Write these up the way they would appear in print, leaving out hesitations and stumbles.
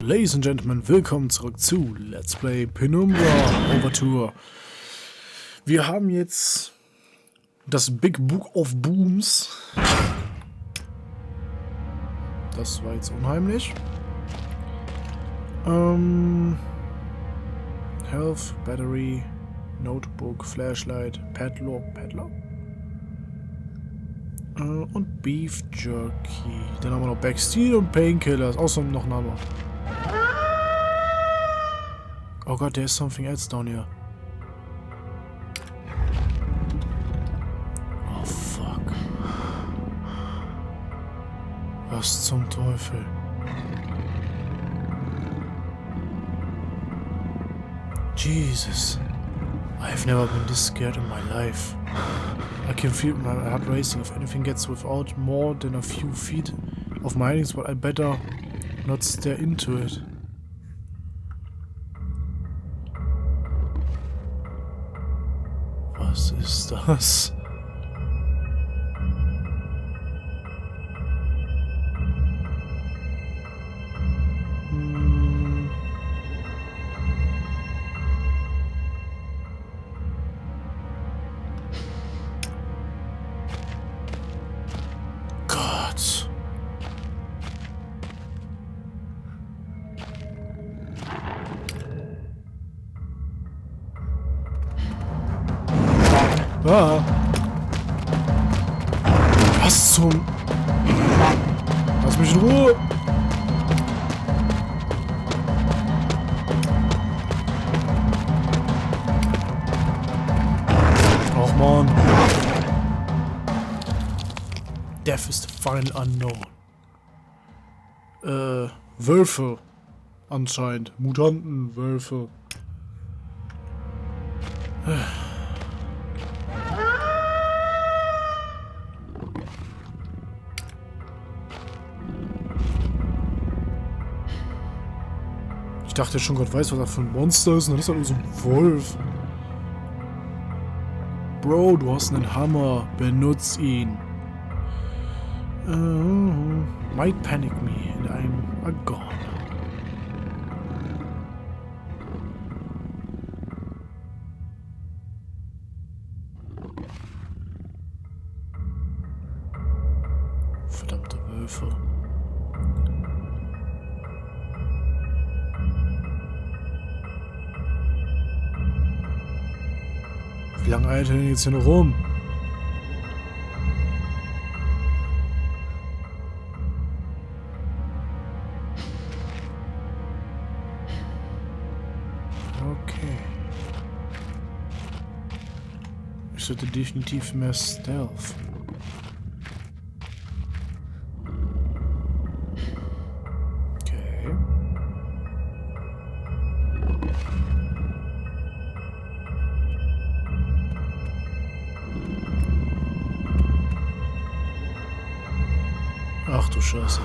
Ladies and Gentlemen, willkommen zurück zu Let's Play Penumbra Overture. Wir haben jetzt das Big Book of Booms. Das war jetzt unheimlich. Health, Battery, Notebook, Flashlight, Padlock. Und Beef Jerky. Dann haben wir noch Backsteel und Painkillers. Außerdem noch ein Hammer. Oh Gott, there is something else down here. Oh fuck. Was zum Teufel? Jesus. I've never been this scared in my life. I can feel my heart racing if anything gets without more than a few feet of my hidings, but I better not stare into it. Was ist das? Gott. Ah. Was zum... Lass mich in Ruhe! Ach man. Death is the final unknown. Wölfe. Anscheinend. Mutanten, Wölfe. Ich dachte schon, Gott weiß, was das für ein Monster ist, und dann ist das nur so ein Wolf. Bro, du hast einen Hammer. Benutz ihn. Might panic me and I'm gone. Verdammte Wölfe. Wie lange eilt er denn jetzt hier noch rum? Okay. Ich sollte definitiv mehr Stealth. Okay. Ach du Scheiße.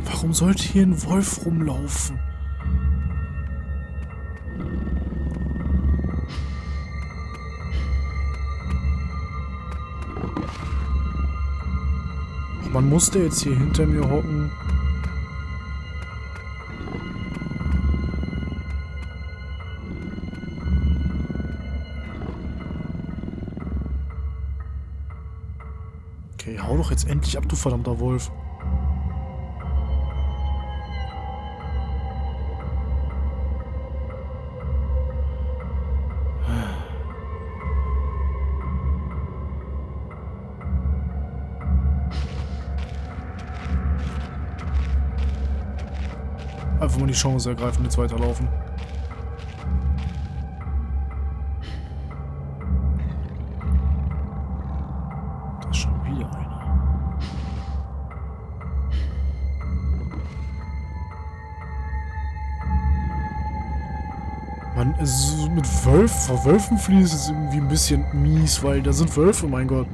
Warum sollte hier ein Wolf rumlaufen? Man musste jetzt hier hinter mir hocken. Okay, hau doch jetzt endlich ab, du verdammter Wolf. Einfach mal die Chance ergreifen und jetzt weiterlaufen. Da ist schon wieder einer. Mann, also mit vor Wölfen fliehen ist es irgendwie ein bisschen mies, weil da sind Wölfe, mein Gott.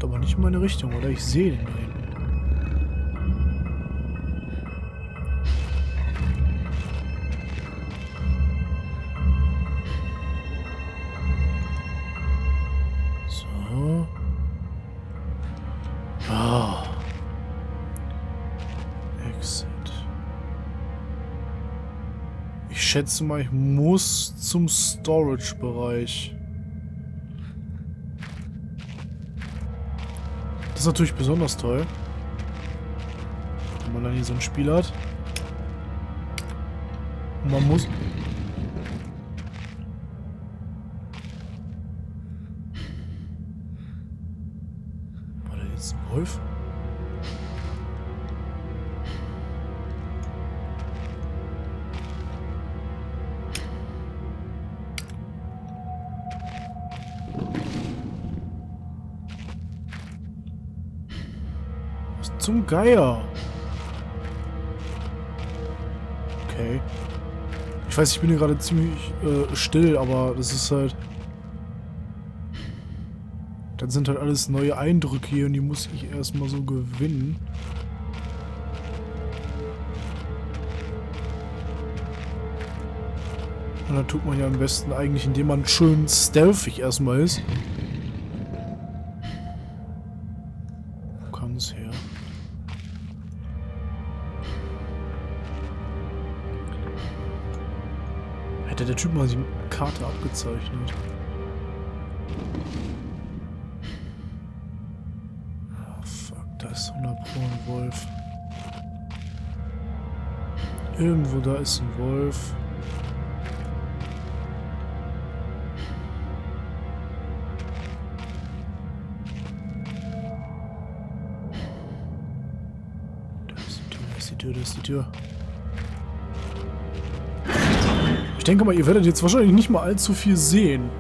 kommt aber nicht in meine Richtung, oder? Ich sehe den da hinten. So. Ah. Exit. Ich schätze mal, ich muss zum Storage-Bereich. Das ist natürlich besonders toll, wenn man dann hier so ein Spiel hat. Und man muss... War da jetzt ein Wolf? Was zum Geier? Okay. Ich weiß, ich bin hier gerade ziemlich still, aber das ist halt... Das sind halt alles neue Eindrücke hier und die muss ich erstmal so gewinnen. Und dann tut man ja am besten eigentlich, indem man schön stealthig erstmal ist. Wo kam es her? Hätte der Typ mal die Karte abgezeichnet. Oh, fuck, da ist 100 Pro ein Wolf. Irgendwo da ist ein Wolf. Da ist die Tür. Ich denke mal, ihr werdet jetzt wahrscheinlich nicht mal allzu viel sehen.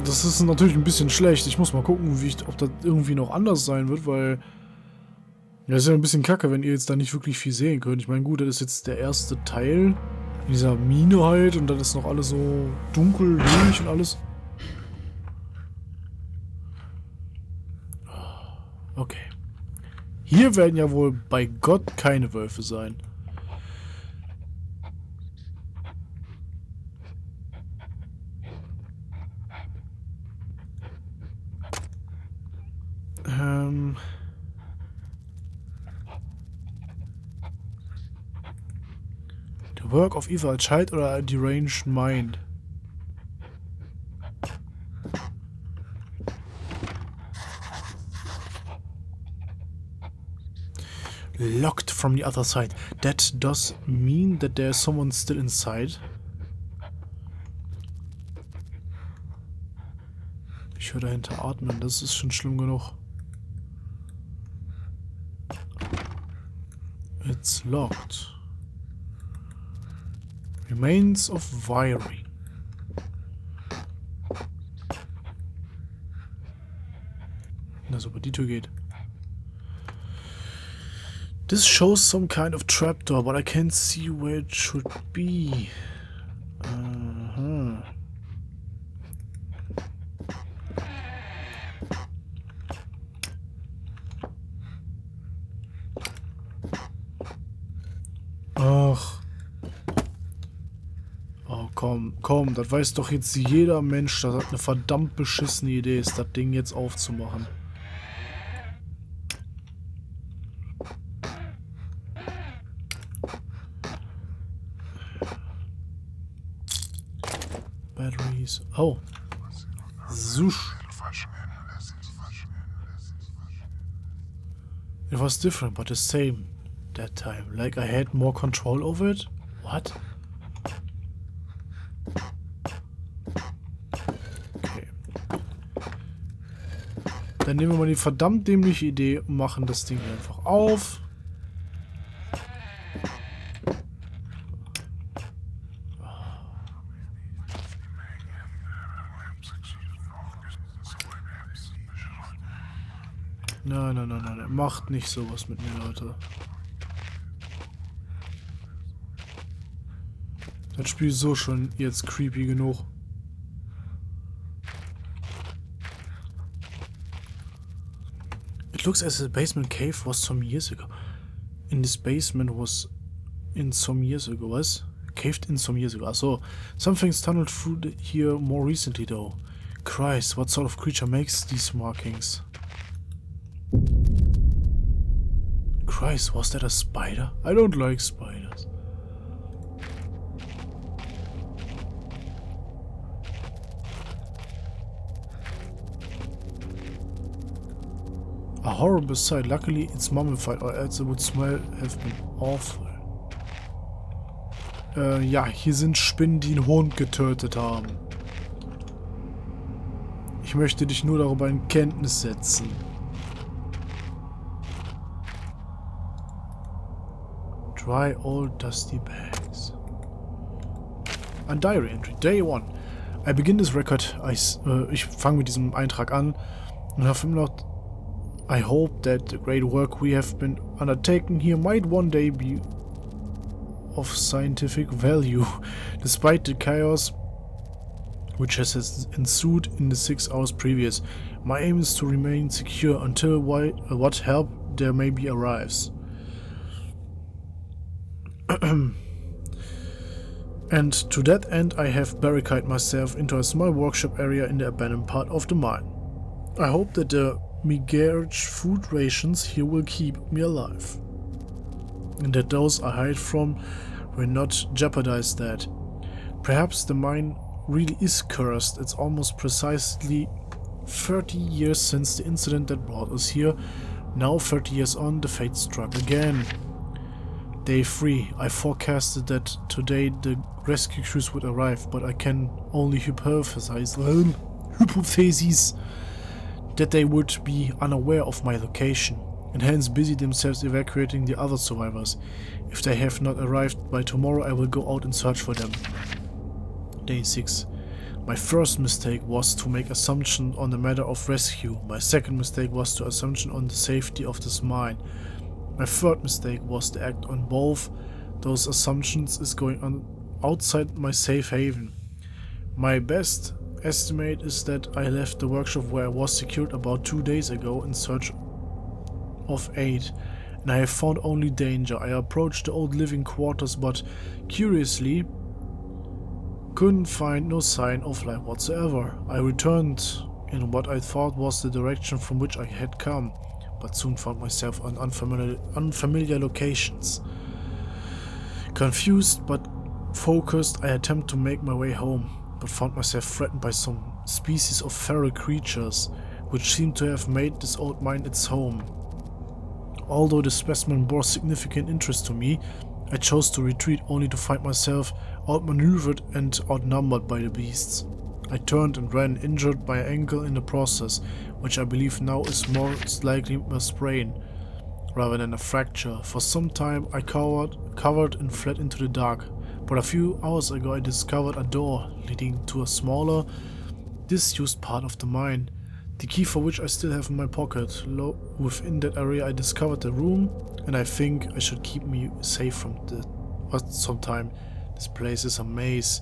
Das ist natürlich ein bisschen schlecht. Ich muss mal gucken, ob das irgendwie noch anders sein wird, weil... Ja, ist ja ein bisschen kacke, wenn ihr jetzt da nicht wirklich viel sehen könnt. Ich meine, gut, das ist jetzt der erste Teil dieser Mine halt und dann ist noch alles so dunkel, wenig und alles. Okay. Hier werden ja wohl bei Gott keine Wölfe sein. The work of either a child or a deranged mind. Locked from the other side. That does mean that there's someone still inside. Ich höre dahinter atmen, das ist schon schlimm genug. It's locked. Remains of wiring. Also, aber die Tür geht. This shows some kind of trapdoor, but I can't see where it should be. Aha. Ach. Oh, komm, das weiß doch jetzt jeder Mensch, dass das eine verdammt beschissene Idee ist, das Ding jetzt aufzumachen. Batteries. Oh. Sush. It was different, but the same that time. Like I had more control over it? What? Okay. Dann nehmen wir mal die verdammt dämliche Idee und machen das Ding einfach auf. Nein, macht nicht sowas mit mir, Leute. Das Spiel ist so schon jetzt creepy genug. It looks as if the basement cave was some years ago. In this basement was in some years ago, was? Caved in some years ago. So, something's tunneled through here more recently though. Christ, what sort of creature makes these markings? Christ, was that a spider? I don't like spiders. A horrible sight. Luckily it's mummified, or else it would have been awful. Ja, hier sind Spinnen, die einen Hund getötet haben. Ich möchte dich nur darüber in Kenntnis setzen. Dry old dusty bags. Ein Diary Entry. Day 1. I begin this record. Ich fange mit diesem Eintrag an und habe immer noch I hope that the great work we have been undertaking here might one day be of scientific value, despite the chaos which has ensued in the 6 hours previous. My aim is to remain secure until what help there may be arrives. And to that end I have barricaded myself into a small workshop area in the abandoned part of the mine. I hope that the meagre food rations here will keep me alive, and that those I hide from will not jeopardize that. Perhaps the mine really is cursed. It's almost precisely 30 years since the incident that brought us here. Now 30 years on, the fate struck again. Day 3. I forecasted that today the rescue crews would arrive, but I can only hypothesize that they would be unaware of my location, and hence busy themselves evacuating the other survivors. If they have not arrived by tomorrow, I will go out and search for them. Day 6. My first mistake was to make assumption on the matter of rescue. My second mistake was to assumption on the safety of this mine. My third mistake was to act on both those assumptions is going on outside my safe haven. My best estimate is that I left the workshop where I was secured about 2 days ago in search of aid, and I have found only danger. I approached the old living quarters, but curiously couldn't find no sign of life whatsoever. I returned in what I thought was the direction from which I had come, but soon found myself on unfamiliar locations. Confused but focused, I attempt to make my way home, but found myself threatened by some species of feral creatures, which seemed to have made this old mine its home. Although the specimen bore significant interest to me, I chose to retreat only to find myself outmaneuvered and outnumbered by the beasts. I turned and ran, injured my ankle in the process, which I believe now is most likely a sprain, rather than a fracture. For some time I covered and fled into the dark, but a few hours ago I discovered a door leading to a smaller, disused part of the mine, the key for which I still have in my pocket. Within that area I discovered the room, and I think I should keep me safe from some time. This place is a maze.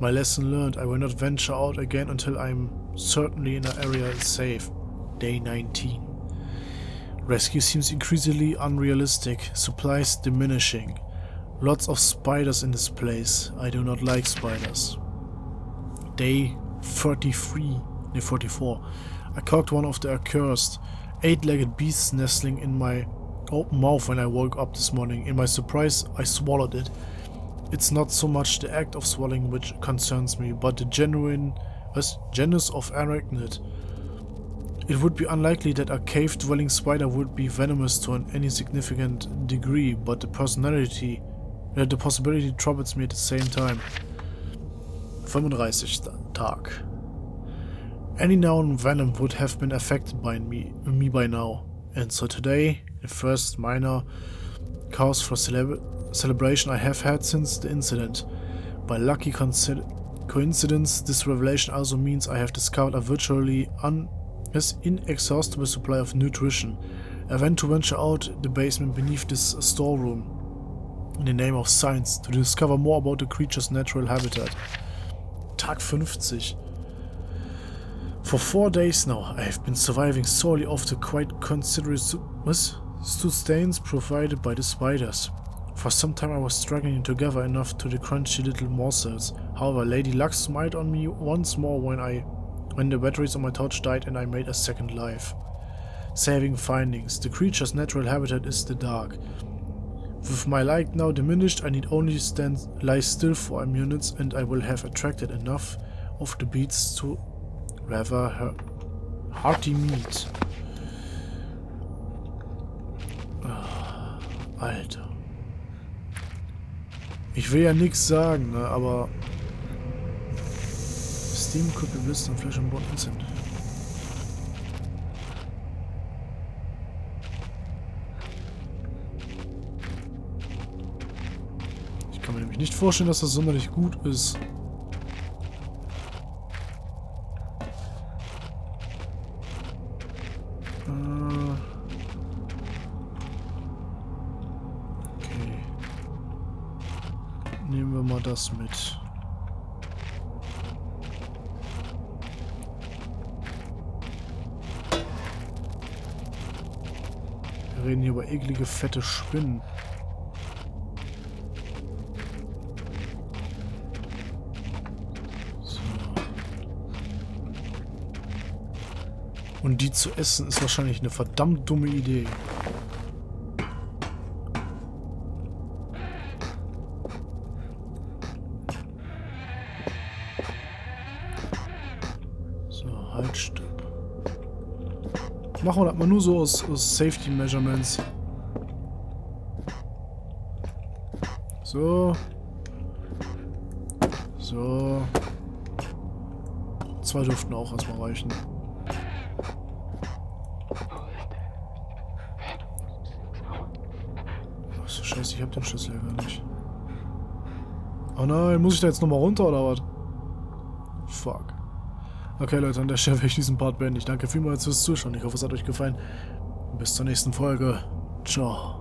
My lesson learned, I will not venture out again until I am certainly in an area is safe. Day 19. Rescue seems increasingly unrealistic, supplies diminishing. Lots of spiders in this place. I do not like spiders. Day 44. I caught one of the accursed 8-legged beasts nestling in my open mouth when I woke up this morning. In my surprise, I swallowed it. It's not so much the act of swallowing which concerns me, but the genus of arachnid. It would be unlikely that a cave-dwelling spider would be venomous to any significant degree, but the possibility troubles me at the same time. 35. Tag. Any known venom would have been affected by me by now, and so today, the first minor cause for celebration I have had since the incident. By lucky coincidence, this revelation also means I have discovered a virtually inexhaustible supply of nutrition. I went to venture out the basement beneath this storeroom in the name of science to discover more about the creature's natural habitat. Tag 50. For 4 days now, I have been surviving solely off the quite considerate sustenance provided by the spiders. For some time I was struggling to gather enough to the crunchy little morsels. However, Lady Luck smiled on me once more when the batteries on my torch died and I made a second life. Saving findings. The creature's natural habitat is the dark. With my light now diminished, I need only lie still for a minute and I will have attracted enough of the beasts to rather hearty meat. Alter. Ich will ja nichts sagen, ne, aber Steam could be blitzed on flesh and bone instant. Ich kann mir nämlich nicht vorstellen, dass das sonderlich gut ist. Okay. Nehmen wir mal das mit. Wir reden hier über eklige, fette Spinnen. So. Und die zu essen ist wahrscheinlich eine verdammt dumme Idee. So, halt, stopp. Machen wir das mal nur so aus Safety Measurements. So. So. 2 dürften auch erstmal reichen. Ach so, scheiße, ich hab den Schlüssel ja gar nicht. Oh nein, muss ich da jetzt nochmal runter oder was? Fuck. Okay Leute, an der Stelle werde ich diesen Part beenden. Ich danke vielmals fürs Zuschauen. Ich hoffe, es hat euch gefallen. Bis zur nächsten Folge. Ciao.